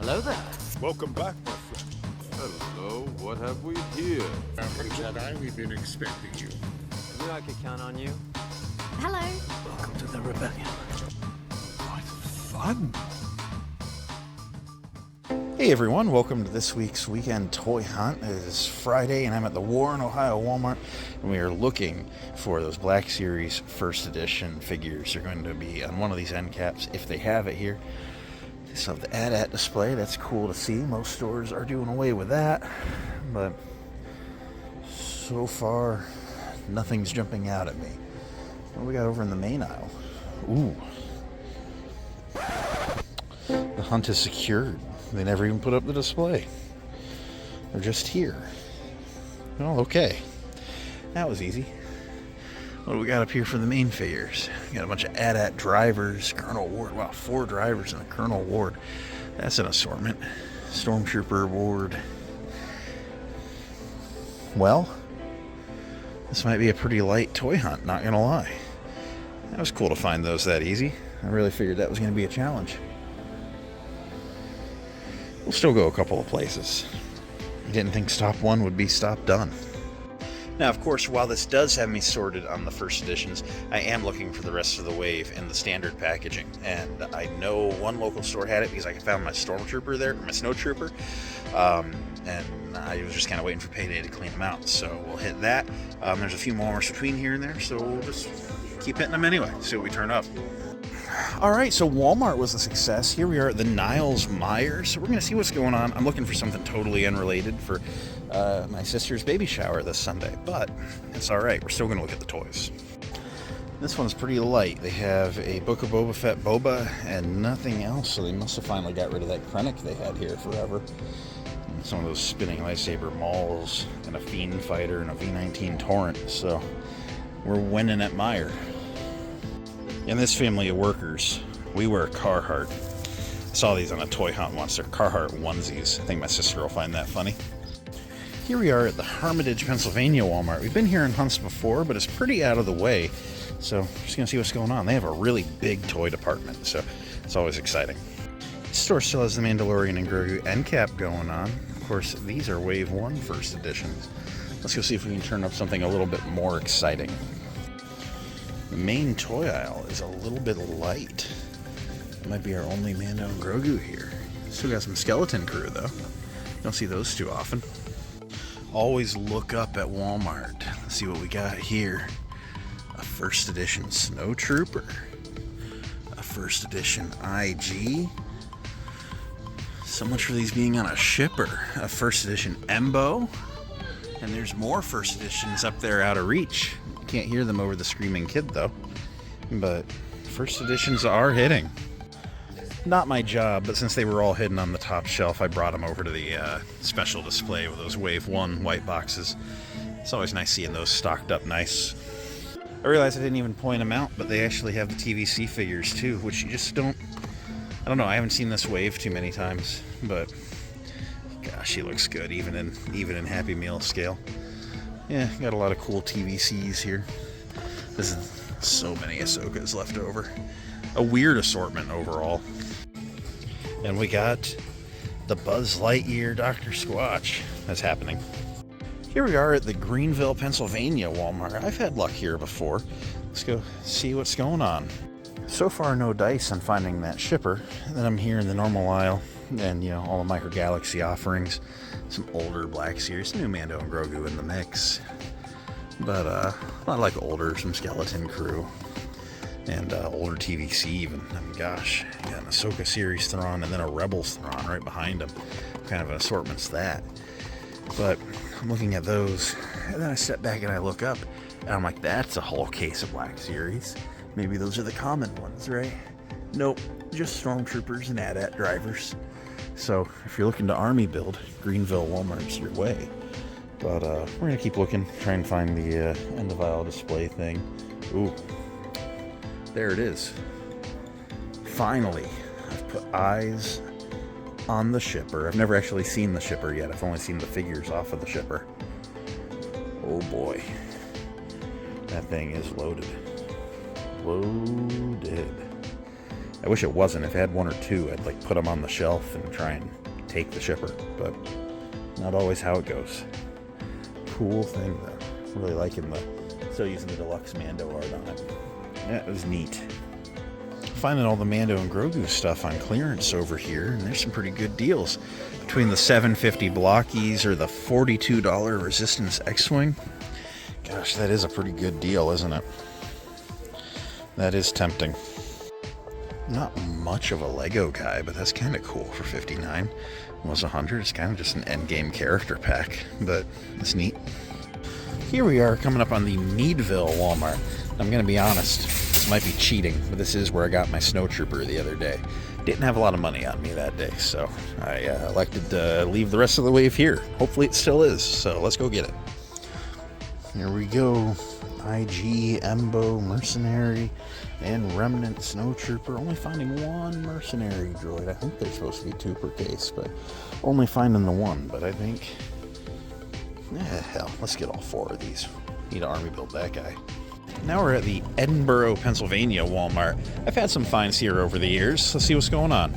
Hello there. Welcome back, my friend. Hello, what have we here? Jedi, we've been expecting you. Knew I could count on you. Hello. Welcome to the rebellion. What fun! Hey everyone, welcome to this week's weekend toy hunt. It is Friday and I'm at the Warren, Ohio Walmart, and we are looking for those Black Series first edition figures. They're going to be on one of these end caps if they have it here. They still have the AT-AT display. That's cool to see. Most stores are doing away with that, but so far nothing's jumping out at me. What do we got over in the main aisle? Ooh. The hunt is secured. They never even put up the display. They're just here. Well, okay. That was easy. What do we got up here for the main figures? We got a bunch of AT-AT drivers, Colonel Ward. Wow, 4 drivers and a Colonel Ward. That's an assortment. Stormtrooper Ward. Well, this might be a pretty light toy hunt, not gonna lie. That was cool to find those that easy. I really figured that was gonna be a challenge. We'll still go a couple of places. I didn't think stop one would be stop done. Now, of course, while this does have me sorted on the first editions, I am looking for the rest of the wave in the standard packaging. And I know one local store had it because I found my Stormtrooper there, or my Snowtrooper. And I was just kind of waiting for payday to clean them out. So we'll hit that. There's a few more between here and there, so we'll just keep hitting them anyway, see what we turn up. Alright, so Walmart was a success. Here we are at the Niles Myers. So we're going to see what's going on. I'm looking for something totally unrelated for my sister's baby shower this Sunday, but it's alright. We're still going to look at the toys. This one's pretty light. They have a Book of Boba Fett Boba and nothing else, so they must have finally got rid of that Krennic they had here forever. And some of those spinning lightsaber mauls and a Fiend Fighter and a V19 Torrent, so we're winning at Meijer. In this family of workers, we wear Carhartt. I saw these on a toy hunt once. They're Carhartt onesies. I think my sister will find that funny. Here we are at the Hermitage, Pennsylvania Walmart. We've been here in hunts before, but it's pretty out of the way. So we're just going to see what's going on. They have a really big toy department, so it's always exciting. This store still has the Mandalorian and Grogu end cap going on. Of course, these are Wave 1 first editions. Let's go see if we can turn up something a little bit more exciting. The main toy aisle is a little bit light. It might be our only Mando and Grogu here. Still got some Skeleton Crew though. Don't see those too often. Always look up at Walmart. Let's see what we got here. A first edition Snowtrooper. A first edition IG. So much for these being on a shipper. A first edition Embo. And there's more first editions up there out of reach. Can't hear them over the screaming kid though, but first editions are hitting. Not my job, but since they were all hidden on the top shelf, I brought them over to the special display with those Wave 1 white boxes. It's always nice seeing those stocked up nice. I realized I didn't even point them out, but they actually have the TVC figures too, which you just don't, I don't know, I haven't seen this wave too many times, but gosh, she looks good even in Happy Meal scale. Yeah, got a lot of cool TVCs here. This is so many Ahsokas left over. A weird assortment overall. And we got the Buzz Lightyear Dr. Squatch. That's happening. Here we are at the Greenville, Pennsylvania Walmart. I've had luck here before. Let's go see what's going on. So far, no dice on finding that shipper. And then I'm here in the normal aisle. And, you know, all the Micro Galaxy offerings. Some older Black Series, new Mando and Grogu in the mix. But, I like older, some Skeleton Crew. And, older TVC even. I mean, gosh, you got an Ahsoka series Thrawn and then a Rebels Thrawn right behind him. What kind of an assortment's that? But, I'm looking at those, and then I step back and I look up, and I'm like, that's a whole case of Black Series. Maybe those are the common ones, right? Nope, just Stormtroopers and AT-AT drivers. So, if you're looking to army build, Greenville Walmart's your way. But, we're going to keep looking, try and find the end of aisle display thing. Ooh. There it is. Finally, I've put eyes on the shipper. I've never actually seen the shipper yet. I've only seen the figures off of the shipper. Oh boy. That thing is loaded. Loaded. I wish it wasn't. If I had one or two, I'd like put them on the shelf and try and take the shipper, but not always how it goes. Cool thing though. Really liking still using the deluxe Mando art on it. Yeah, it was neat. Finding all the Mando and Grogu stuff on clearance over here, and there's some pretty good deals. Between the $7.50 Blockies or the $42 Resistance X-Wing. Gosh, that is a pretty good deal, isn't it? That is tempting. Not much of a Lego guy, but that's kind of cool for $59. Was $100. It's kind of just an endgame character pack, but it's neat. Here we are coming up on the Meadville Walmart. I'm going to be honest, this might be cheating, but this is where I got my Snowtrooper the other day. Didn't have a lot of money on me that day, so I elected to leave the rest of the wave here. Hopefully it still is, so let's go get it. Here we go. IG, Embo, Mercenary, and Remnant Snowtrooper. Only finding one Mercenary droid. I think there's supposed to be two per case, but only finding the one. But I think, hell, let's get all four of these. Need to army build that guy. Now we're at the Edinburgh, Pennsylvania Walmart. I've had some finds here over the years. Let's see what's going on.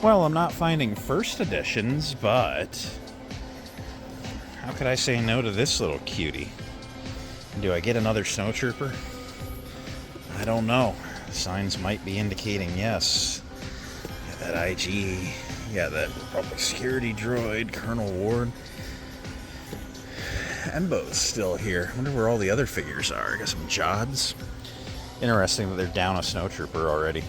Well, I'm not finding first editions, but how could I say no to this little cutie? Do I get another Snowtrooper? I don't know. Signs might be indicating yes. Got that IG. You got that Republic Security droid, Colonel Ward. Embo's still here. I wonder where all the other figures are. I got some Jods. Interesting that they're down a Snowtrooper already.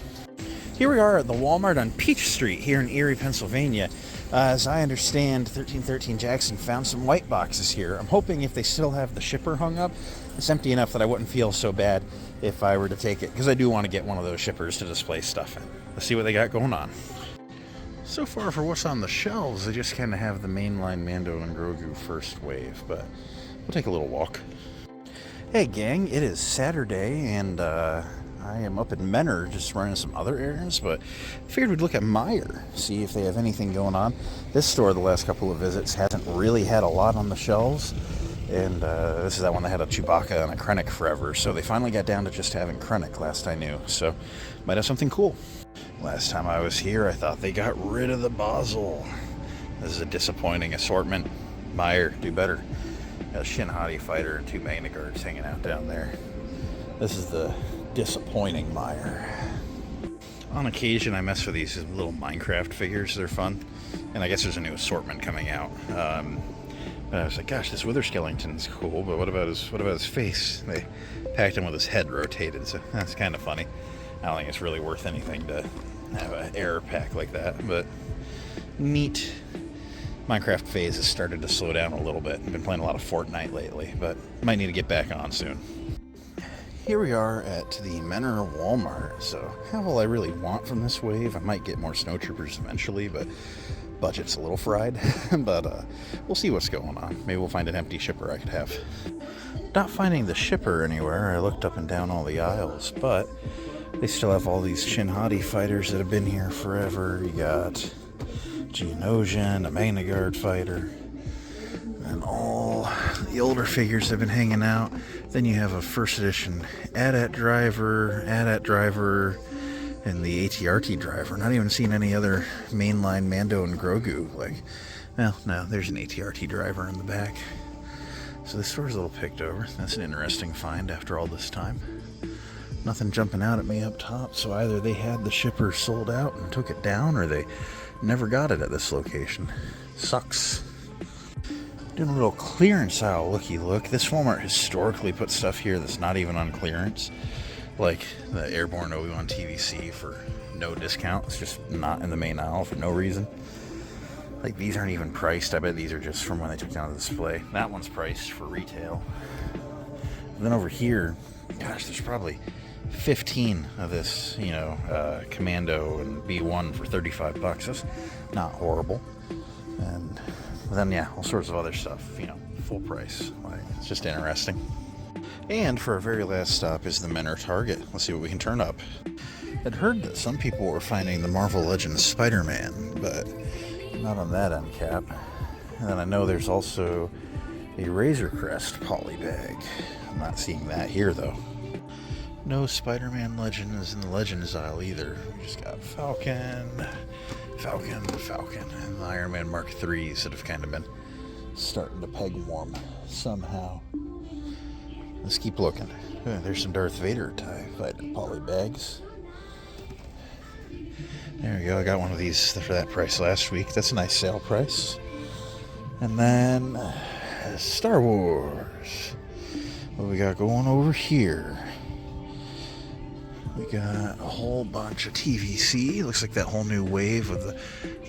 Here we are at the Walmart on Peach Street here in Erie, Pennsylvania. As I understand, 1313 Jackson found some white boxes here. I'm hoping if they still have the shipper hung up, it's empty enough that I wouldn't feel so bad if I were to take it, because I do want to get one of those shippers to display stuff in. Let's see what they got going on. So far for what's on the shelves, they just kind of have the mainline Mando and Grogu first wave, but we'll take a little walk. Hey gang, it is Saturday, and I am up in Menor just running some other errands, but I figured we'd look at Meijer, see if they have anything going on. This store, the last couple of visits, hasn't really had a lot on the shelves, and this is that one that had a Chewbacca and a Krennic forever, so they finally got down to just having Krennic last I knew, so might have something cool. Last time I was here, I thought they got rid of the Basel. This is a disappointing assortment. Meijer, do better. Got a Shin Hati fighter and two Magna Guards hanging out down there. This is the disappointing Meijer. On occasion, I mess with these little Minecraft figures. They're fun, and I guess there's a new assortment coming out. But I was like, gosh, this Wither Skellington's cool. But what about his face? They packed him with his head rotated, so that's kind of funny. I don't think it's really worth anything to have an error pack like that, but neat. Minecraft phase has started to slow down a little bit. I've been playing a lot of Fortnite lately, but might need to get back on soon. Here we are at the Menor Walmart. So how will I really want from this wave? I might get more Snowtroopers eventually, but budget's a little fried. But we'll see what's going on. Maybe we'll find an empty shipper I could have. Not finding the shipper anywhere. I looked up and down all the aisles, but they still have all these Shin Hati fighters that have been here forever. You got Geonosian, a Magna Guard fighter, and all the older figures have been hanging out. Then you have a first edition AT-AT driver, and the AT-RT driver. Not even seen any other mainline Mando and Grogu. Well, no, there's an AT-RT driver in the back. So this store's a little picked over. That's an interesting find after all this time. Nothing jumping out at me up top, so either they had the shipper sold out and took it down, or they never got it at this location. Sucks. Doing a little clearance aisle looky look. This Walmart historically puts stuff here that's not even on clearance, like the Airborne Obi-Wan TVC for no discount. It's just not in the main aisle for no reason. Like, these aren't even priced. I bet these are just from when they took down the display. That one's priced for retail. And then over here, gosh, there's probably 15 of this, Commando and B1 for $35. That's not horrible. And then, yeah, all sorts of other stuff, full price. It's just interesting. And for our very last stop is the Menor Target. Let's see what we can turn up. I'd heard that some people were finding the Marvel Legends Spider-Man, but not on that end cap. And then I know there's also a Razor Crest poly bag. I'm not seeing that here, though. No Spider-Man Legends in the Legends aisle either. We just got Falcon, and the Iron Man Mark IIIs that have kind of been starting to peg warm somehow. Let's keep looking. There's some Darth Vader tie fighting poly bags. There we go. I got one of these for that price last week. That's a nice sale price. And then Star Wars. What we got going over here? We got a whole bunch of TVC. Looks like that whole new wave of the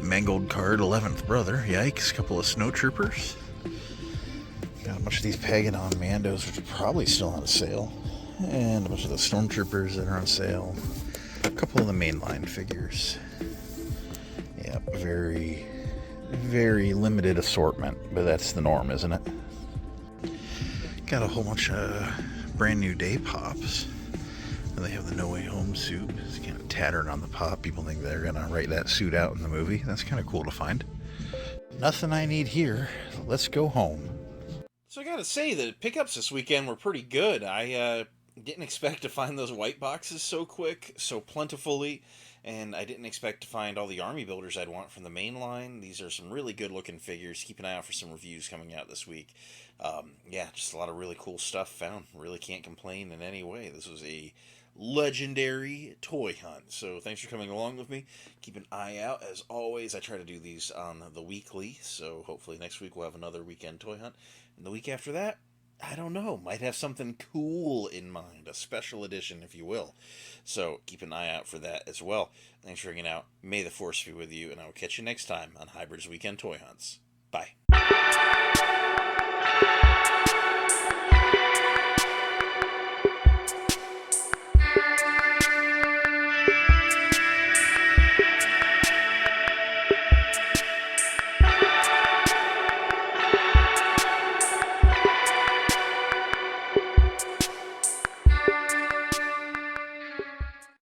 Mangled Card 11th Brother. Yikes. A couple of Snowtroopers. Got a bunch of these Paganon Mandos, which are probably still on sale. And a bunch of the Stormtroopers that are on sale. A couple of the mainline figures. Yep, very, very limited assortment, but that's the norm, isn't it? Got a whole bunch of brand new day pops. And they have the No Way Home suit. It's kind of tattered on the pop. People think they're going to write that suit out in the movie. That's kind of cool to find. Nothing I need here. Let's go home. So I gotta say, the pickups this weekend were pretty good. I didn't expect to find those white boxes so quick, so plentifully, and I didn't expect to find all the army builders I'd want from the main line. These are some really good looking figures. Keep an eye out for some reviews coming out this week. Yeah, just a lot of really cool stuff found. Really can't complain in any way. This was a legendary toy hunt. So thanks for coming along with me. Keep an eye out. As always, I try to do these on the weekly, so hopefully next week we'll have another weekend toy hunt. And the week after that, I don't know, might have something cool in mind, a special edition, if you will. So keep an eye out for that as well. Thanks for hanging out. May the Force be with you, and I will catch you next time on Hybrid's Weekend Toy Hunts. Bye.